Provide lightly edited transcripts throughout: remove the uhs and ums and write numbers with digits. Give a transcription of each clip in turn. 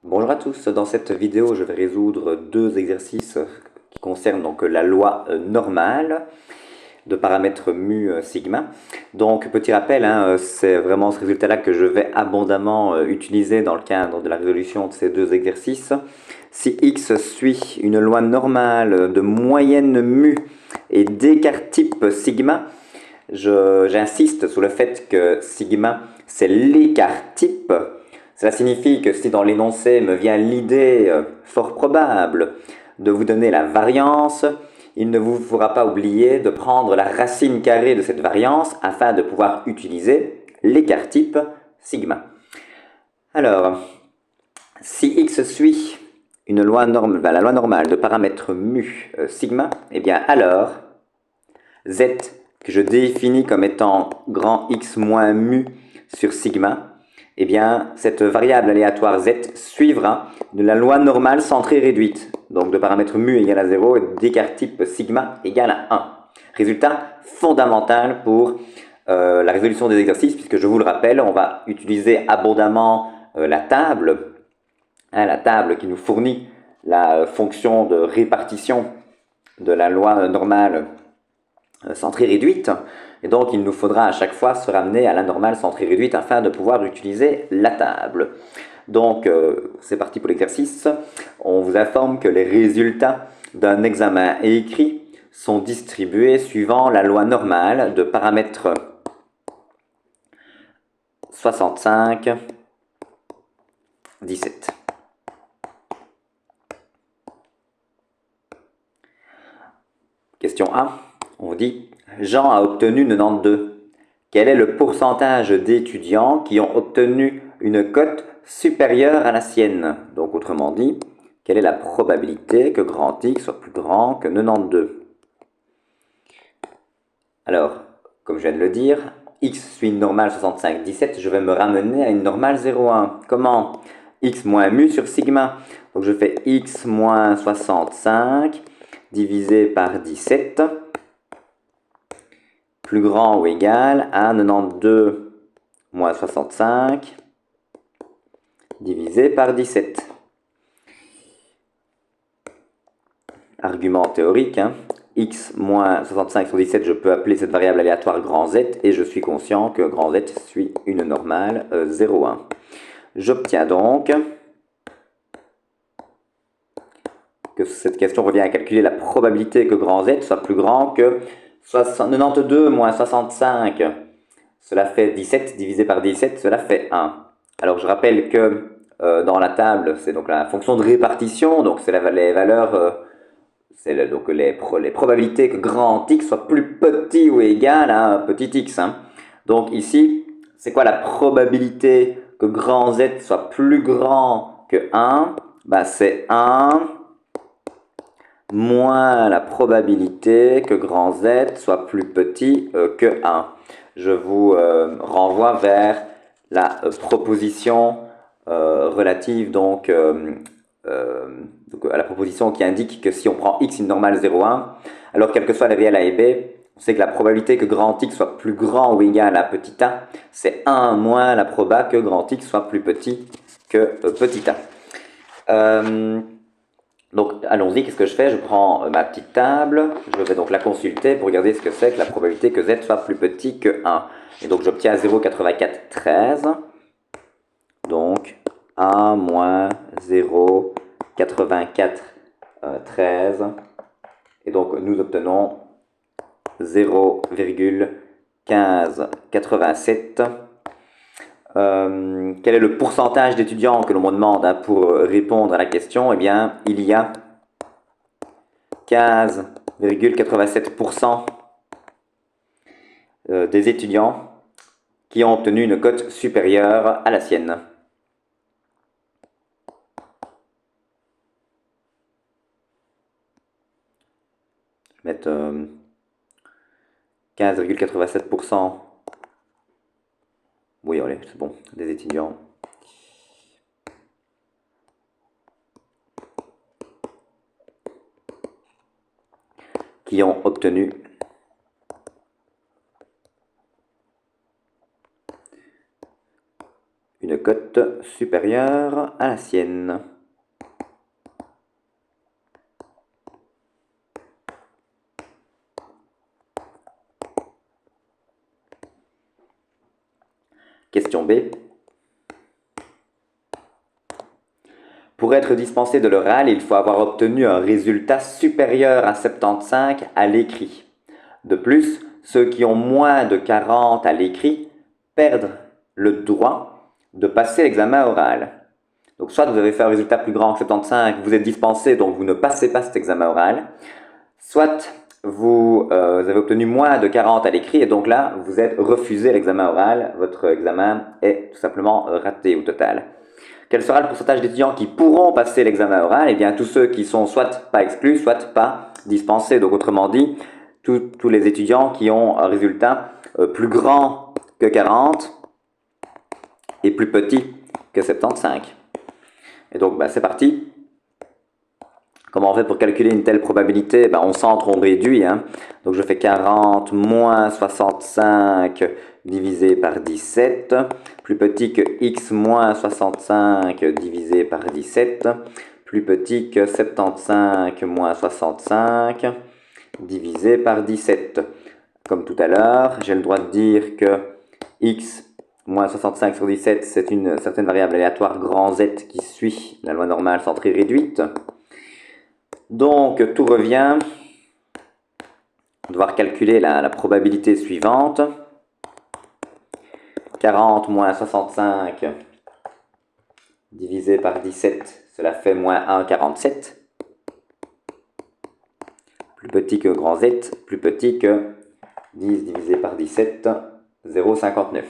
Bonjour à tous, dans cette vidéo je vais résoudre deux exercices qui concernent donc la loi normale de paramètres mu sigma. Donc petit rappel, c'est vraiment ce résultat-là que je vais abondamment utiliser dans le cadre de la résolution de ces deux exercices. Si x suit une loi normale de moyenne mu et d'écart type sigma, j'insiste sur le fait que sigma c'est l'écart type. Cela signifie que si dans l'énoncé me vient l'idée fort probable de vous donner la variance, il ne vous faudra pas oublier de prendre la racine carrée de cette variance afin de pouvoir utiliser l'écart type sigma. Alors, si x suit une loi la loi normale de paramètres mu sigma, eh bien alors z que je définis comme étant grand X moins mu sur sigma, eh bien, cette variable aléatoire z suivra de la loi normale centrée réduite, donc de paramètre mu égale à 0 et d'écart type sigma égale à 1. Résultat fondamental pour la résolution des exercices, puisque je vous le rappelle, on va utiliser abondamment la table qui nous fournit la fonction de répartition de la loi normale centrée réduite, et donc il nous faudra à chaque fois se ramener à la normale centrée réduite afin de pouvoir utiliser la table. Donc c'est parti pour l'exercice. On vous informe que les résultats d'un examen écrit sont distribués suivant la loi normale de paramètres 65, 17. Question A, on vous dit Jean a obtenu 92. Quel est le pourcentage d'étudiants qui ont obtenu une cote supérieure à la sienne? Donc autrement dit, quelle est la probabilité que grand X soit plus grand que 92? Alors, comme je viens de le dire, X suit une normale 65, 17, je vais me ramener à une normale 0,1. Comment? X moins mu sur sigma. Donc je fais X moins 65 divisé par 17 plus grand ou égal à 92 moins 65 divisé par 17. Argument théorique, x moins 65 sur 17, je peux appeler cette variable aléatoire grand Z, et je suis conscient que grand Z suit une normale 0,1. J'obtiens donc que cette question revient à calculer la probabilité que grand Z soit plus grand que 92 moins 65. Cela fait 17 divisé par 17, cela fait 1. Alors je rappelle que dans la table, c'est donc la fonction de répartition, donc c'est les valeurs, c'est donc les probabilités que grand X soit plus petit ou égal à un petit x. Donc ici, c'est quoi la probabilité que grand Z soit plus grand que 1? C'est 1 moins la probabilité que grand Z soit plus petit que 1. Je vous renvoie vers la proposition relative donc à la proposition qui indique que si on prend x une normale 0,1, alors quels que soient les réels a et b, on sait que la probabilité que grand X soit plus grand ou égal à petit a, c'est 1 moins la proba que grand X soit plus petit que petit a. Donc allons-y, qu'est-ce que je fais? Je prends ma petite table, je vais donc la consulter pour regarder ce que c'est que la probabilité que z soit plus petit que 1. Et donc j'obtiens 0,8413. Donc 1 moins 0,8413. Et donc nous obtenons 0,1587. Quel est le pourcentage d'étudiants que l'on me demande pour répondre à la question? Eh bien, il y a 15,87% des étudiants qui ont obtenu une cote supérieure à la sienne. Je vais mettre 15,87%. Oui, allez, c'est bon, des étudiants qui ont obtenu une cote supérieure à la sienne. Question B. Pour être dispensé de l'oral, il faut avoir obtenu un résultat supérieur à 75 à l'écrit. De plus, ceux qui ont moins de 40 à l'écrit perdent le droit de passer l'examen oral. Donc soit vous avez fait un résultat plus grand que 75, vous êtes dispensé, donc vous ne passez pas cet examen oral, soit vous avez obtenu moins de 40 à l'écrit, et donc là, vous êtes refusé l'examen oral, votre examen est tout simplement raté au total. Quel sera le pourcentage d'étudiants qui pourront passer l'examen oral? Eh bien, tous ceux qui sont soit pas exclus, soit pas dispensés. Donc, autrement dit, tous les étudiants qui ont un résultat plus grand que 40 et plus petit que 75. Et donc, c'est parti. Comment on fait pour calculer une telle probabilité? On centre, on réduit. Donc je fais 40 moins 65 divisé par 17, plus petit que x moins 65 divisé par 17, plus petit que 75 moins 65 divisé par 17. Comme tout à l'heure, j'ai le droit de dire que x moins 65 sur 17, c'est une certaine variable aléatoire grand Z qui suit la loi normale centrée réduite. Donc, tout revient. On va devoir calculer la probabilité suivante. 40 moins 65 divisé par 17, cela fait moins 1,47. Plus petit que grand Z, plus petit que 10 divisé par 17, 0,59.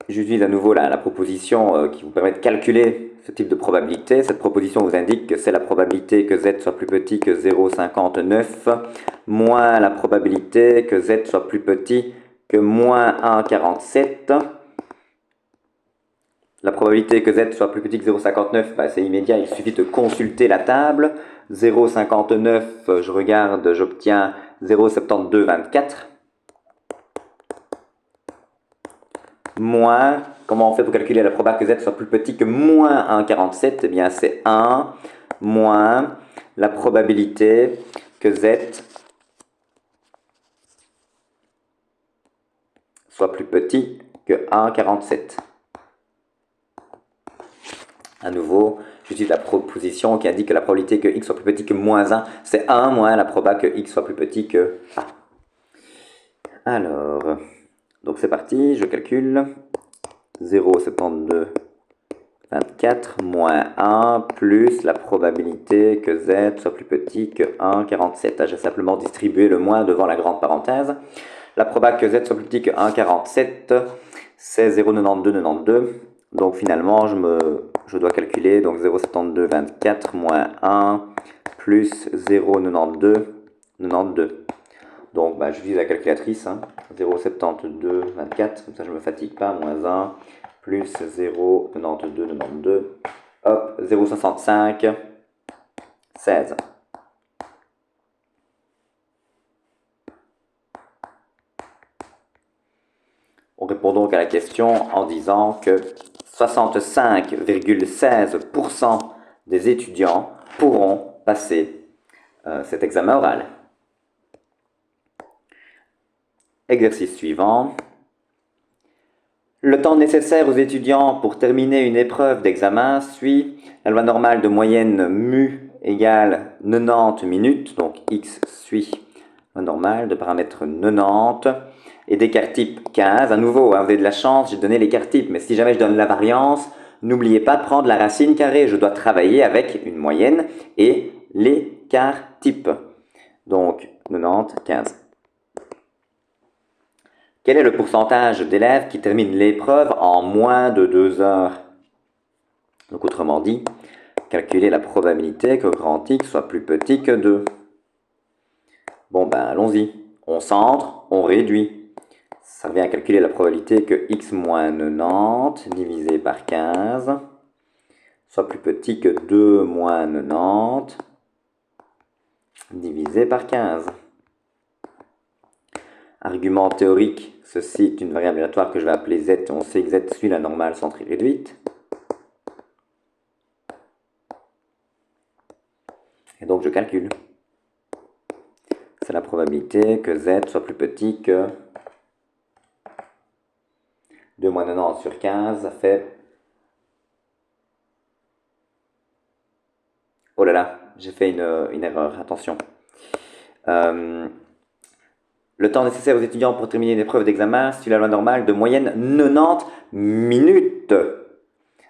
J'utilise à nouveau la proposition qui vous permet de calculer ce type de probabilité. Cette proposition vous indique que c'est la probabilité que Z soit plus petit que 0,59 moins la probabilité que Z soit plus petit que moins 1,47. La probabilité que Z soit plus petit que 0,59, c'est immédiat, il suffit de consulter la table. 0,59, je regarde, j'obtiens 0,7224. Moins, comment on fait pour calculer la probabilité que Z soit plus petit que moins 1,47? Eh bien, c'est 1 moins la probabilité que Z soit plus petit que 1,47. À nouveau, j'utilise la proposition qui indique que la probabilité que x soit plus petit que moins 1, c'est 1 moins la probabilité que x soit plus petit que a. Alors, donc c'est parti, je calcule. 0,72 24 moins 1 plus la probabilité que z soit plus petit que 1,47. J'ai simplement distribué le moins devant la grande parenthèse. La probabilité que z soit plus petit que 1,47, c'est 0,9292. Donc finalement, je dois calculer donc 0,72 24 moins 1 plus 0,9292. Donc j'utilise la calculatrice, 0,72 24, comme ça je ne me fatigue pas, moins 1 plus 0,9292, hop, 0,65, 16. On répond donc à la question en disant que 65,16% des étudiants pourront passer cet examen oral. Exercice suivant. Le temps nécessaire aux étudiants pour terminer une épreuve d'examen suit la loi normale de moyenne mu égale 90 minutes, donc x suit la normale de paramètre 90, et d'écart type 15. À nouveau, vous avez de la chance, j'ai donné l'écart type, mais si jamais je donne la variance, n'oubliez pas de prendre la racine carrée. Je dois travailler avec une moyenne et l'écart type. Donc 90, 15. Quel est le pourcentage d'élèves qui terminent l'épreuve en moins de 2 heures? Donc autrement dit, calculer la probabilité que grand X soit plus petit que 2. Bon allons-y. On centre, on réduit. Ça revient à calculer la probabilité que x moins 90 divisé par 15 soit plus petit que 2 moins 90 divisé par 15. Argument théorique, ceci est une variable aléatoire que je vais appeler z. On sait que z suit la normale centrée réduite. Et donc je calcule. C'est la probabilité que z soit plus petit que 2 moins 90 sur 15, ça fait... Oh là là, j'ai fait une erreur, attention. Le temps nécessaire aux étudiants pour terminer une épreuve d'examen suit la loi normale de moyenne 90 minutes.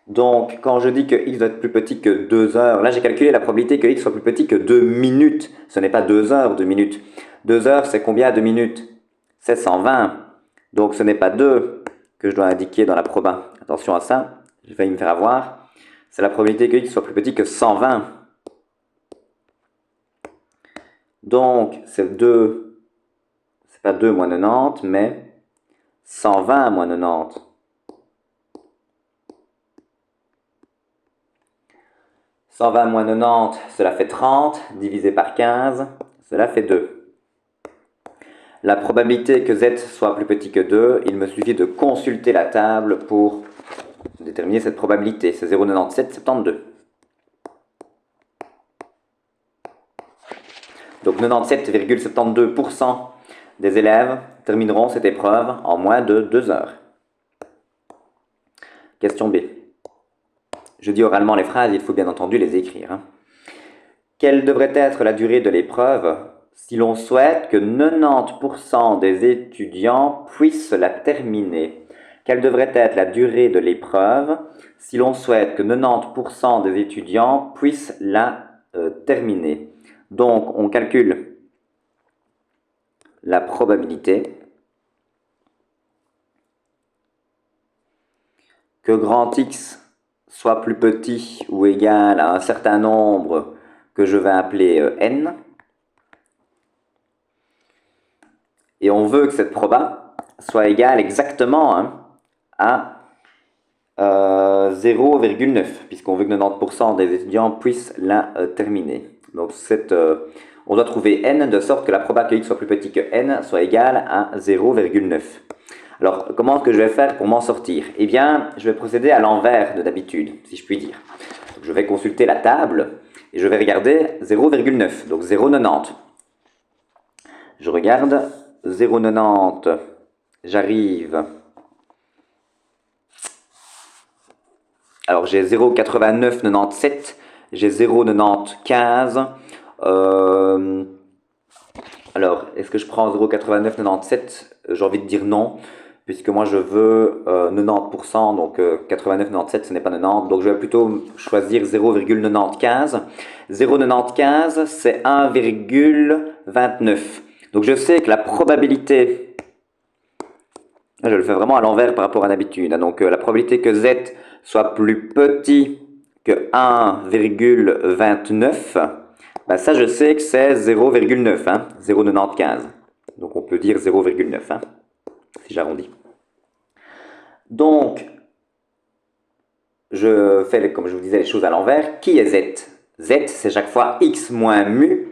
Donc, quand je dis que x doit être plus petit que 2 heures, là j'ai calculé la probabilité que x soit plus petit que 2 minutes. Ce n'est pas 2 heures, 2 minutes. 2 heures, c'est combien de minutes? 720. Donc, ce n'est pas 2 que je dois indiquer dans la proba. Attention à ça, j'ai failli me faire avoir. C'est la probabilité que x soit plus petit que 120. Donc, c'est 2, c'est pas 2 moins 90, mais 120 moins 90. 120 moins 90, cela fait 30, divisé par 15, cela fait 2. La probabilité que z soit plus petit que 2, il me suffit de consulter la table pour déterminer cette probabilité. C'est 0,9772. Donc 97,72% des élèves termineront cette épreuve en moins de 2 heures. Question B. Je dis oralement les phrases, il faut bien entendu les écrire. Quelle devrait être la durée de l'épreuve si l'on souhaite que 90% des étudiants puissent la terminer? Quelle devrait être la durée de l'épreuve si l'on souhaite que 90% des étudiants puissent la terminer? Donc, on calcule la probabilité que grand X soit plus petit ou égal à un certain nombre que je vais appeler n. Et on veut que cette proba soit égale exactement à 0,9, puisqu'on veut que 90% des étudiants puissent la terminer. Donc on doit trouver n de sorte que la proba que x soit plus petit que n soit égale à 0,9. Alors, comment est-ce que je vais faire pour m'en sortir? Eh bien, je vais procéder à l'envers de d'habitude, si je puis dire. Donc, je vais consulter la table et je vais regarder 0,9, donc 0,90. Je regarde 0,90, j'arrive. Alors, j'ai 0,8997, j'ai 0,95. Alors, est-ce que je prends 0,8997? J'ai envie de dire non, puisque moi je veux 90%, donc 89,97 ce n'est pas 90, donc je vais plutôt choisir 0,95. 0,95 c'est 1,29. Donc je sais que la probabilité, je le fais vraiment à l'envers par rapport à d'habitude, donc la probabilité que z soit plus petit que 1,29, ben ça je sais que c'est 0,9, 0,95. Donc on peut dire 0,9, si j'arrondis. Donc, je fais, comme je vous disais, les choses à l'envers. Qui est z? Z, c'est chaque fois x moins mu.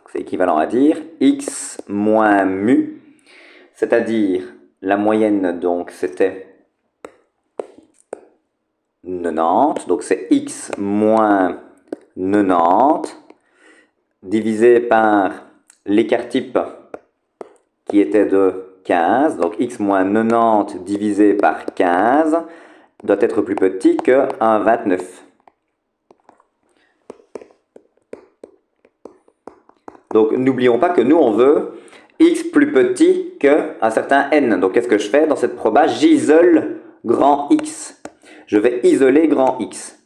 C'est équivalent à dire x moins mu. C'est-à-dire, la moyenne, donc, c'était 90. Donc, c'est x moins 90 divisé par l'écart type qui était de 15, donc x moins 90 divisé par 15 doit être plus petit que 1,29. Donc n'oublions pas que nous on veut x plus petit qu'un certain n. Donc qu'est-ce que je fais dans cette proba? J'isole grand X. Je vais isoler grand X.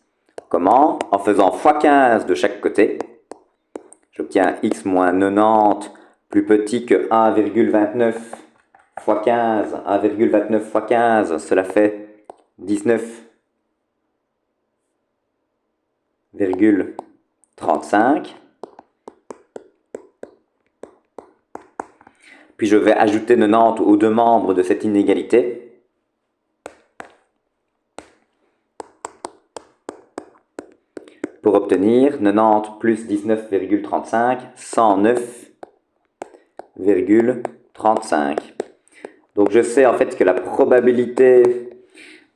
Comment? En faisant x15 de chaque côté. J'obtiens x moins 90 plus petit que 1,29 x 15, 1,29 x 15, cela fait 19,35. Puis je vais ajouter 90 aux deux membres de cette inégalité. Pour obtenir 90 plus 19,35, 109,35. 109,35. Donc je sais en fait que la probabilité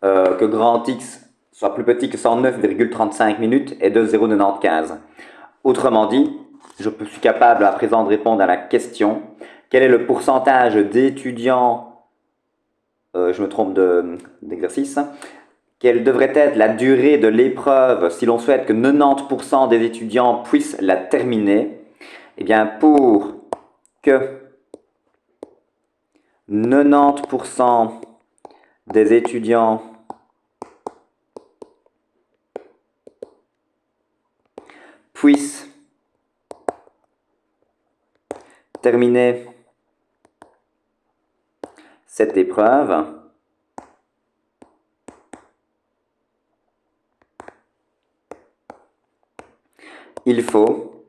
que grand X soit plus petit que 109,35 minutes est de 0,95. Autrement dit, je suis capable à présent de répondre à la question: quel est le pourcentage d'étudiants, je me trompe d'exercice, quelle devrait être la durée de l'épreuve si l'on souhaite que 90% des étudiants puissent la terminer? Eh bien, pour que 90% des étudiants puissent terminer cette épreuve, il faut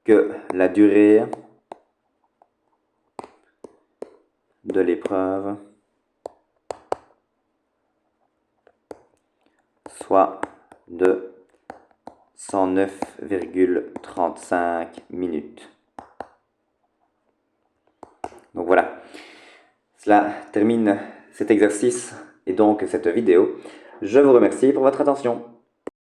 que la durée de l'épreuve soit de 109,35 minutes. Donc voilà, cela termine cet exercice et donc cette vidéo. Je vous remercie pour votre attention.